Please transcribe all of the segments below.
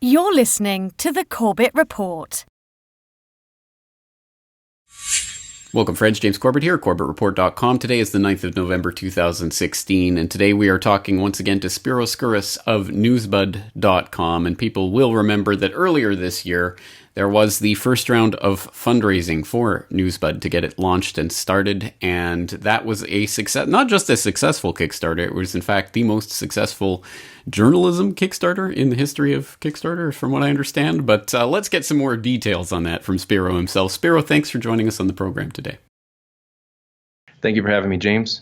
You're listening to the Corbett Report. Welcome, friends. James Corbett here, CorbettReport.com. Today is the 9th of November, 2016, and today we are talking once again to Spiro Skouras of Newsbud.com, and people will remember that earlier this year, there was the first round of fundraising for Newsbud to get it launched and started, and that was a success, not just a successful Kickstarter, it was in fact the most successful journalism Kickstarter in the history of Kickstarter, from what I understand. But let's get some more details on that from Spiro himself. Spiro, thanks for joining us on the program today. Thank you for having me, James.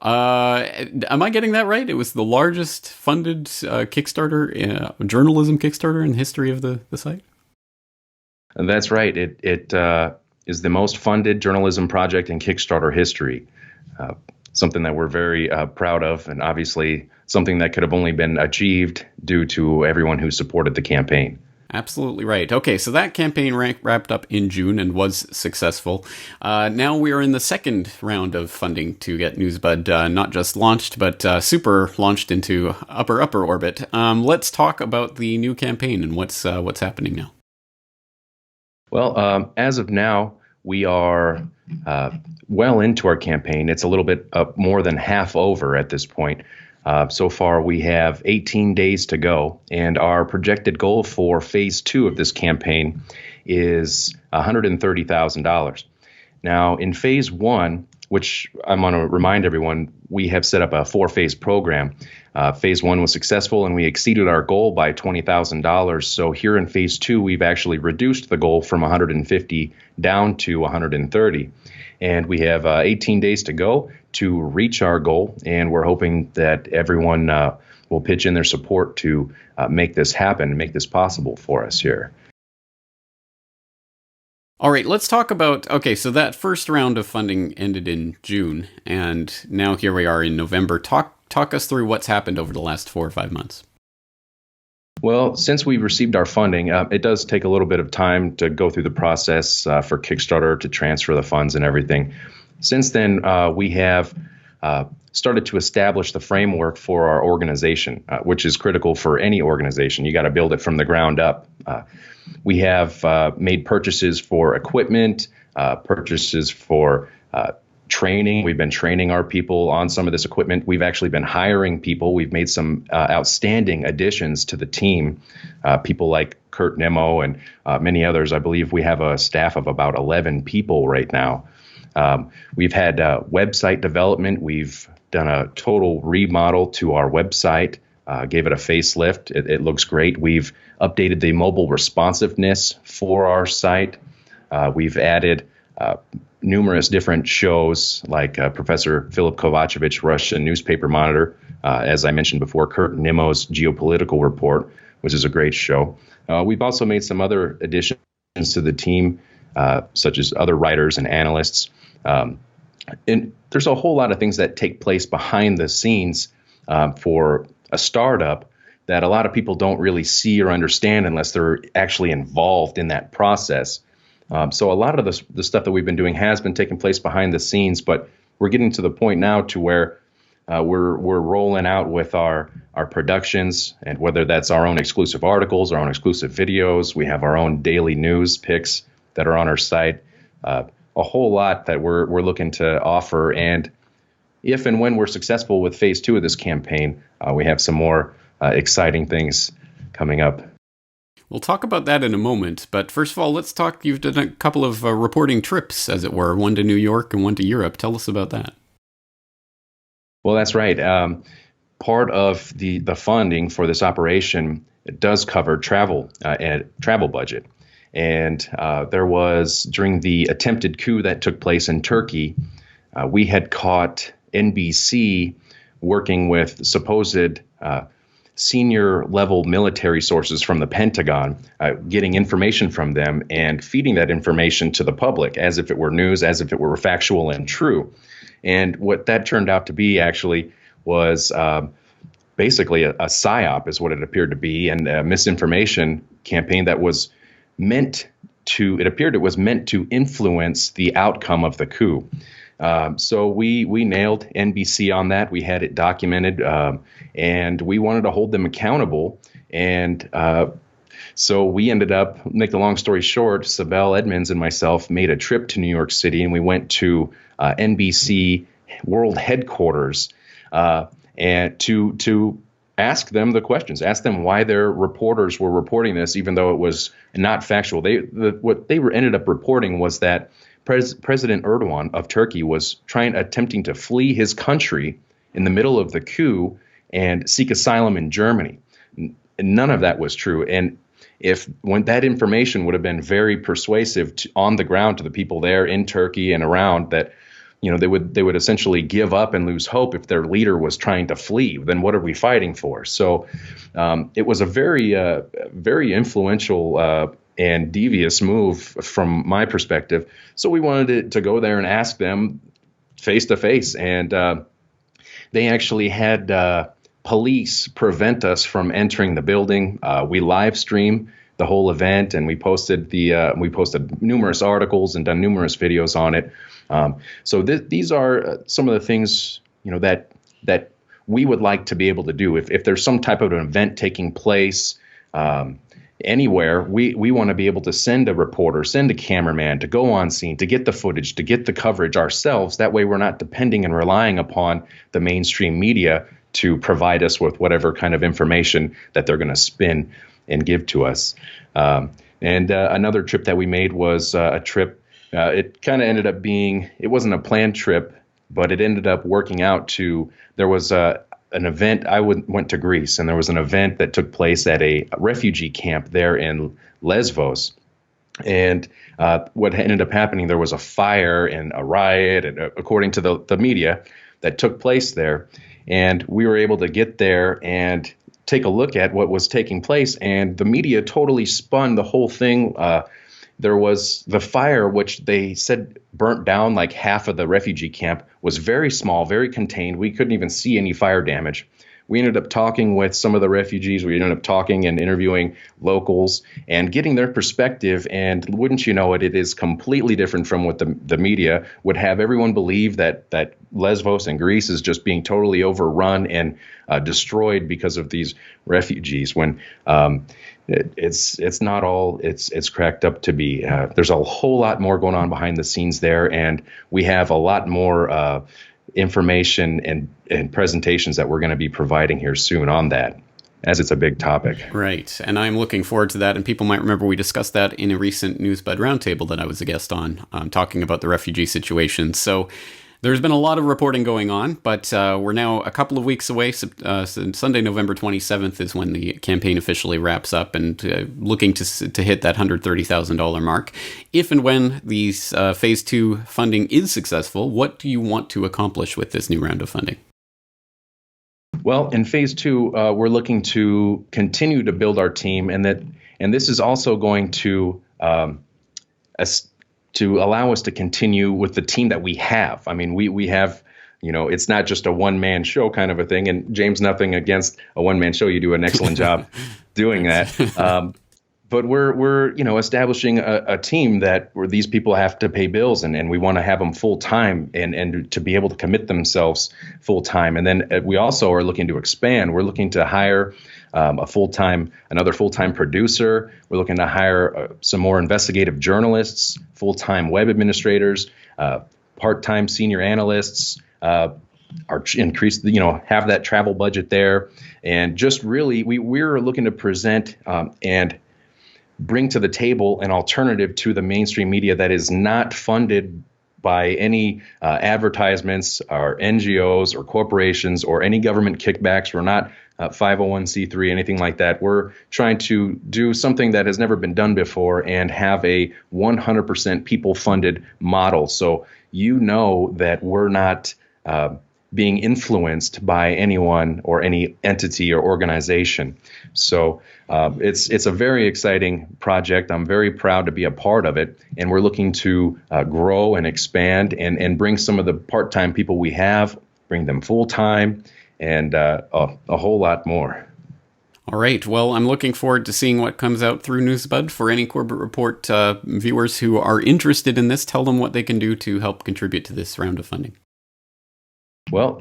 Am I getting that right? It was the largest funded Kickstarter, journalism Kickstarter in the history of the site? And that's right. It is the most funded journalism project in Kickstarter history. Something that we're very proud of, and obviously something that could have only been achieved due to everyone who supported the campaign. Absolutely right. Okay, so that campaign wrapped up in June and was successful. Now we are in the second round of funding to get Newsbud not just launched, but super launched into upper orbit. Let's talk about the new campaign and what's happening now. Well, as of now, we are well into our campaign. It's a little bit more than half over at this point. So far, we have 18 days to go, and our projected goal for phase 2 of this campaign is $130,000. Now, in phase 1, which I'm going to remind everyone, we have set up a 4-phase program. Phase 1 was successful, and we exceeded our goal by $20,000. So here in phase 2, we've actually reduced the goal from 150 down to 130. And we have 18 days to go to reach our goal, and we're hoping that everyone will pitch in their support to make this happen, make this possible for us here. All right, let's talk about, okay, so that first round of funding ended in June, and now here we are in November. Talk us through what's happened over the last 4 or 5 months. Well, since we received our funding, it does take a little bit of time to go through the process for Kickstarter to transfer the funds and everything. Since then, we have started to establish the framework for our organization, which is critical for any organization. You got to build it from the ground up. We have made purchases for equipment, purchases for training. We've been training our people on some of this equipment. We've actually been hiring people. We've made some outstanding additions to the team, people like Kurt Nimmo and many others. I believe we have a staff of about 11 people right now. We've had website development. We've done a total remodel to our website, gave it a facelift. It looks great. We've updated the mobile responsiveness for our site. We've added numerous different shows like Professor Philip Kovacevic, Russian newspaper monitor, as I mentioned before, Kurt Nimmo's geopolitical report, which is a great show. We've also made some other additions to the team, such as other writers and analysts. And there's a whole lot of things that take place behind the scenes for a startup that a lot of people don't really see or understand unless they're actually involved in that process. So a lot of the stuff that we've been doing has been taking place behind the scenes, but we're getting to the point now to where we're rolling out with our productions, and whether that's our own exclusive articles, our own exclusive videos, we have our own daily news picks that are on our site, a whole lot that we're looking to offer. And if and when we're successful with phase 2 of this campaign, we have some more exciting things coming up. We'll talk about that in a moment, but first of all, let's talk, you've done a couple of reporting trips, as it were, one to New York and one to Europe. Tell us about that. Well, that's right. Part of the funding for this operation, it does cover travel and travel budget. And there was, during the attempted coup that took place in Turkey, we had caught NBC working with supposed senior level military sources from the Pentagon, getting information from them and feeding that information to the public as if it were news, as if it were factual and true. And what that turned out to be actually was basically a psyop is what it appeared to be, and a misinformation campaign that was meant to, it appeared it was meant to influence the outcome of the coup. So we nailed NBC on that. We had it documented, and we wanted to hold them accountable. And So we ended up, make the long story short, Sibel Edmonds and myself made a trip to New York City, and we went to NBC World Headquarters and to ask them the questions, ask them why their reporters were reporting this, even though it was not factual. What they ended up reporting was that President Erdogan of Turkey was attempting to flee his country in the middle of the coup and seek asylum in Germany. None of that was true. And when that information would have been very persuasive on the ground to the people there in Turkey and around, that they would essentially give up and lose hope if their leader was trying to flee. Then what are we fighting for? So it was a very influential and devious move from my perspective. So we wanted to go there and ask them face to face, and they actually had police prevent us from entering the building. We live stream the whole event, and we posted numerous articles and done numerous videos on it. So these are some of the things that we would like to be able to do. If there's some type of an event taking place anywhere, we want to be able to send a reporter, send a cameraman to go on scene, to get the footage, to get the coverage ourselves. That way we're not depending and relying upon the mainstream media to provide us with whatever kind of information that they're going to spin and give to us. And another trip that we made was a trip. It kind of ended up being, it wasn't a planned trip, but it ended up working out to, there was an event. I went to Greece, and there was an event that took place at a refugee camp there in Lesbos. And what ended up happening, there was a fire and a riot, and according to the media, that took place there. And we were able to get there and take a look at what was taking place, and the media totally spun the whole thing. There was the fire, which they said burnt down like half of the refugee camp, was very small, very contained. We couldn't even see any fire damage. We ended up talking with some of the refugees. We ended up talking and interviewing locals and getting their perspective. And wouldn't you know it, it is completely different from what the media would have everyone believe, that Lesbos and Greece is just being totally overrun and destroyed because of these refugees, when it's not all it's cracked up to be. There's a whole lot more going on behind the scenes there, and we have a lot more information and presentations that we're going to be providing here soon on that, as it's a big topic. Right, and I'm looking forward to that, and people might remember we discussed that in a recent Newsbud roundtable that I was a guest on, talking about the refugee situation. So there's been a lot of reporting going on, but we're now a couple of weeks away. Sunday, November 27th is when the campaign officially wraps up, and looking to hit that $130,000 mark. If and when these Phase 2 funding is successful, what do you want to accomplish with this new round of funding? Well, in Phase 2, we're looking to continue to build our team, and this is also going to allow us to continue with the team that we have. I mean, we have, it's not just a one-man show kind of a thing. And James, nothing against a one-man show. You do an excellent job doing that. But we're establishing a team where these people have to pay bills, and we want to have them full time and to be able to commit themselves full time. And then we also are looking to expand. We're looking to hire another full-time producer. We're looking to hire some more investigative journalists, full-time web administrators, part-time senior analysts, have that travel budget there. And just really, we're looking to present and bring to the table an alternative to the mainstream media that is not funded by any advertisements or NGOs or corporations or any government kickbacks. We're not 501c3, anything like that. We're trying to do something that has never been done before and have a 100% people-funded model. So that we're not being influenced by anyone or any entity or organization. So it's a very exciting project. I'm very proud to be a part of it, and we're looking to grow and expand and bring some of the part-time people we have, bring them full-time, and a whole lot more. All right. Well, I'm looking forward to seeing what comes out through Newsbud. For any Corbett Report viewers who are interested in this, tell them what they can do to help contribute to this round of funding. Well,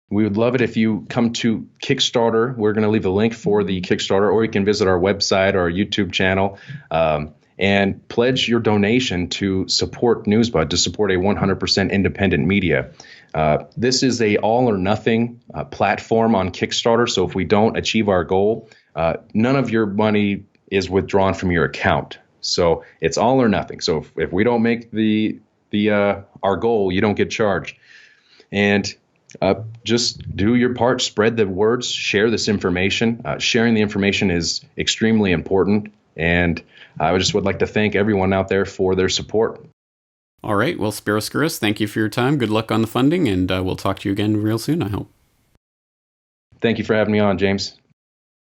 We would love it if you come to Kickstarter. We're going to leave a link for the Kickstarter, or you can visit our website or our YouTube channel and pledge your donation to support Newsbud, to support a 100% independent media. This is a all or nothing platform on Kickstarter. So if we don't achieve our goal, none of your money is withdrawn from your account. So it's all or nothing. So if we don't make our goal, you don't get charged. And just do your part, spread the words, share this information. Sharing the information is extremely important. And I just would like to thank everyone out there for their support. All right. Well, Spiroscurus, thank you for your time. Good luck on the funding, and we'll talk to you again real soon, I hope. Thank you for having me on, James.